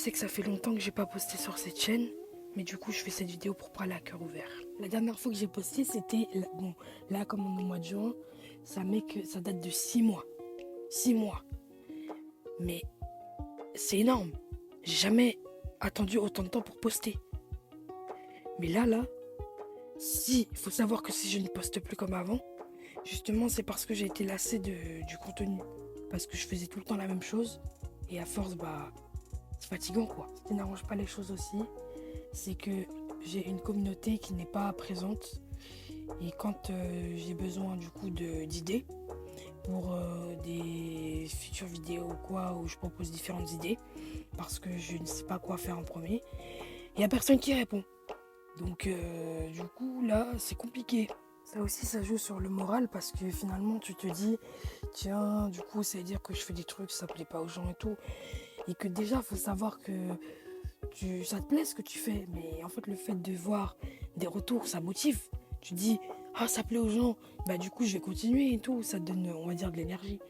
sais que ça fait longtemps que j'ai pas posté sur cette chaîne, mais du coup je fais cette vidéo pour parler à cœur ouvert. La dernière fois que j'ai posté, c'était, bon, là comme on est au mois de juin, ça date de 6 mois. 6 mois. Mais c'est énorme. J'ai jamais attendu autant de temps pour poster. Mais là, il faut savoir que si je ne poste plus comme avant, justement c'est parce que j'ai été lassé du contenu. Parce que je faisais tout le temps la même chose. Et à force, c'est fatigant quoi. Ce qui n'arrange pas les choses aussi, c'est que j'ai une communauté qui n'est pas présente. Et quand j'ai besoin du coup d'idées pour des futures vidéos ou quoi, où je propose différentes idées, parce que je ne sais pas quoi faire en premier, il n'y a personne qui répond. Donc du coup là c'est compliqué. Ça aussi ça joue sur le moral parce que finalement tu te dis tiens du coup ça veut dire que je fais des trucs, ça plaît pas aux gens et tout. Et que déjà faut savoir que ça te plaît ce que tu fais. Mais en fait le fait de voir des retours ça motive. Tu dis ah ça plaît aux gens, bah du coup je vais continuer et tout, ça te donne on va dire de l'énergie.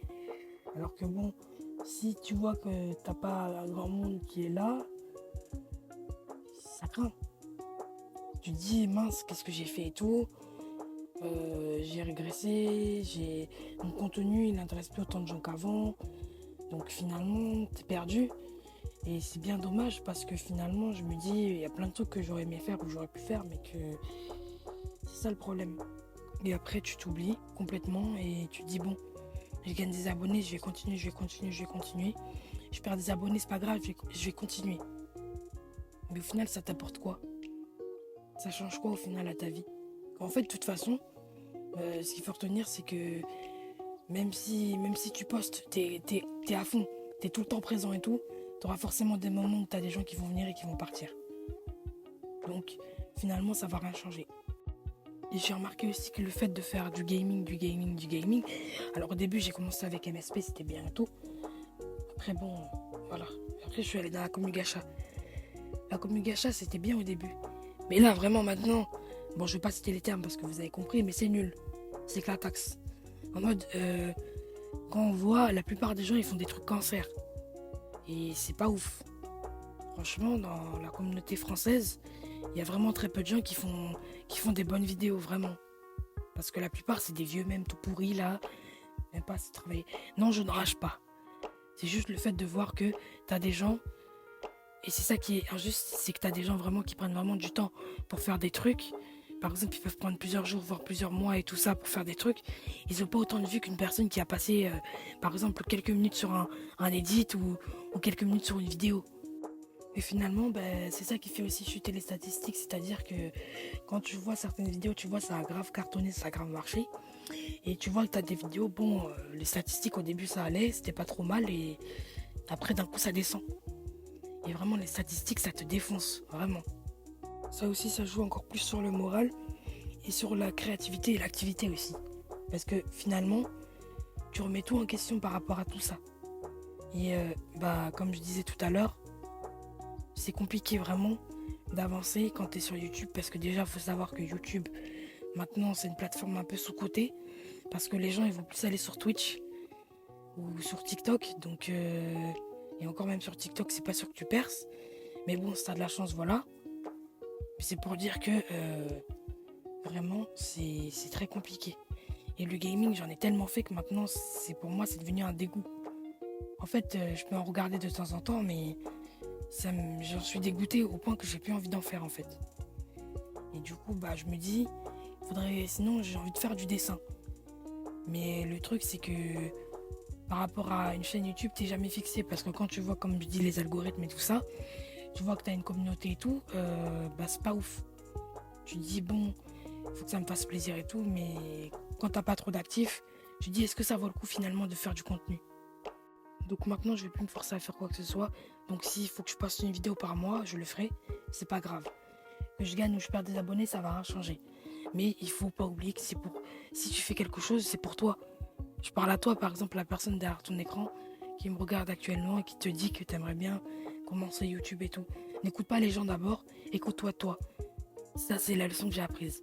Alors que bon, si tu vois que t'as pas un grand monde qui est là, ça craint. Tu te dis mince qu'est-ce que j'ai fait et tout, j'ai régressé, mon contenu il n'intéresse plus autant de gens qu'avant, donc finalement t'es perdu et c'est bien dommage parce que finalement je me dis il y a plein de trucs que j'aurais aimé faire ou j'aurais pu faire mais que c'est ça le problème. Et après tu t'oublies complètement et tu te dis bon je gagne des abonnés, je vais continuer, je perds des abonnés c'est pas grave, je vais continuer. Mais au final ça t'apporte quoi? Ça change quoi au final à ta vie? En fait de toute façon ce qu'il faut retenir, c'est que même si tu postes, t'es à fond, t'es tout le temps présent et tout, t'auras forcément des moments où t'as des gens qui vont venir et qui vont partir. Donc, finalement, ça va rien changer. Et j'ai remarqué aussi que le fait de faire du gaming, alors au début, j'ai commencé avec MSP, c'était bien et tout. Après, bon, voilà. Après, je suis allé dans la commu gacha. La commu gacha, c'était bien au début. Mais là, vraiment, maintenant, bon, je vais pas citer les termes parce que vous avez compris, mais c'est nul. C'est que la taxe. En mode, quand on voit, la plupart des gens, ils font des trucs cancer. Et c'est pas ouf. Franchement, dans la communauté française, il y a vraiment très peu de gens qui font des bonnes vidéos, vraiment. Parce que la plupart, c'est des vieux même tout pourris, là. Même pas assez travaillé. Non, je ne rage pas. C'est juste le fait de voir que t'as des gens, et c'est ça qui est injuste, c'est que t'as des gens vraiment qui prennent vraiment du temps pour faire des trucs. Par exemple, ils peuvent prendre plusieurs jours, voire plusieurs mois et tout ça pour faire des trucs. Ils n'ont pas autant de vues qu'une personne qui a passé, par exemple, quelques minutes sur un edit ou quelques minutes sur une vidéo. Et finalement, c'est ça qui fait aussi chuter les statistiques. C'est-à-dire que quand tu vois certaines vidéos, tu vois ça a grave cartonné, ça a grave marché. Et tu vois que tu as des vidéos, bon, les statistiques au début ça allait, c'était pas trop mal. Et après d'un coup ça descend. Et vraiment les statistiques ça te défonce, vraiment. Ça aussi, ça joue encore plus sur le moral et sur la créativité et l'activité aussi. Parce que finalement, tu remets tout en question par rapport à tout ça. Et comme je disais tout à l'heure, c'est compliqué vraiment d'avancer quand tu es sur YouTube. Parce que déjà, il faut savoir que YouTube, maintenant, c'est une plateforme un peu sous-cotée. Parce que les gens, ils vont plus aller sur Twitch ou sur TikTok. Donc, et encore même sur TikTok, c'est pas sûr que tu perces. Mais bon, si t'as de la chance, voilà. C'est pour dire que vraiment c'est très compliqué. Et le gaming j'en ai tellement fait que maintenant pour moi c'est devenu un dégoût. En fait je peux en regarder de temps en temps mais j'en suis dégoûté au point que j'ai plus envie d'en faire en fait. Et du coup je me dis sinon j'ai envie de faire du dessin. Mais le truc c'est que par rapport à une chaîne YouTube t'es jamais fixé parce que quand tu vois comme je dis les algorithmes et tout ça, tu vois que t'as une communauté et tout, c'est pas ouf. Tu te dis bon, faut que ça me fasse plaisir et tout, mais quand t'as pas trop d'actifs, tu te dis est-ce que ça vaut le coup finalement de faire du contenu? Donc maintenant je vais plus me forcer à faire quoi que ce soit. Donc s'il faut que je poste une vidéo par mois, je le ferai, c'est pas grave. Que je gagne ou je perds des abonnés, ça va rien changer. Mais il faut pas oublier que si tu fais quelque chose, c'est pour toi. Je parle à toi par exemple, la personne derrière ton écran qui me regarde actuellement et qui te dit que t'aimerais bien commencer YouTube et tout. N'écoute pas les gens d'abord, écoute-toi toi. Ça c'est la leçon que j'ai apprise.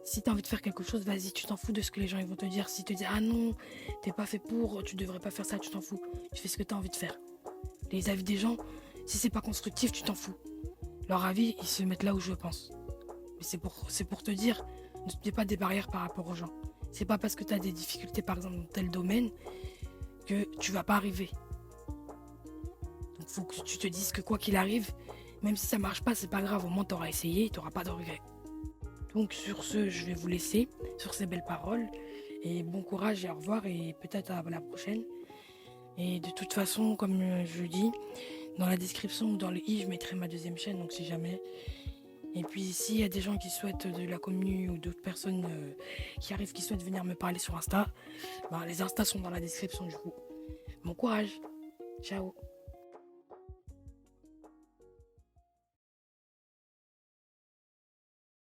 Si t'as envie de faire quelque chose, vas-y, tu t'en fous de ce que les gens ils vont te dire. S'ils te disent ah non, t'es pas fait pour, tu devrais pas faire ça, tu t'en fous. Tu fais ce que t'as envie de faire. Les avis des gens, Si c'est pas constructif, tu t'en fous. Leur avis, ils se mettent là où je pense. Mais c'est pour te dire, ne te mets pas des barrières par rapport aux gens. C'est pas parce que tu as des difficultés, par exemple, dans tel domaine, que tu vas pas arriver. Donc faut que tu te dises que quoi qu'il arrive, même si ça marche pas, c'est pas grave, au moins t'auras essayé, t'auras pas de regrets. Donc sur ce, je vais vous laisser, sur ces belles paroles. Et bon courage et au revoir et peut-être à la prochaine. Et de toute façon, comme je dis, dans la description ou dans le i, je mettrai ma deuxième chaîne, donc si jamais. Et puis s'il y a des gens qui souhaitent de la commune ou d'autres personnes qui arrivent, qui souhaitent venir me parler sur Insta, les Insta sont dans la description du coup. Bon courage, ciao.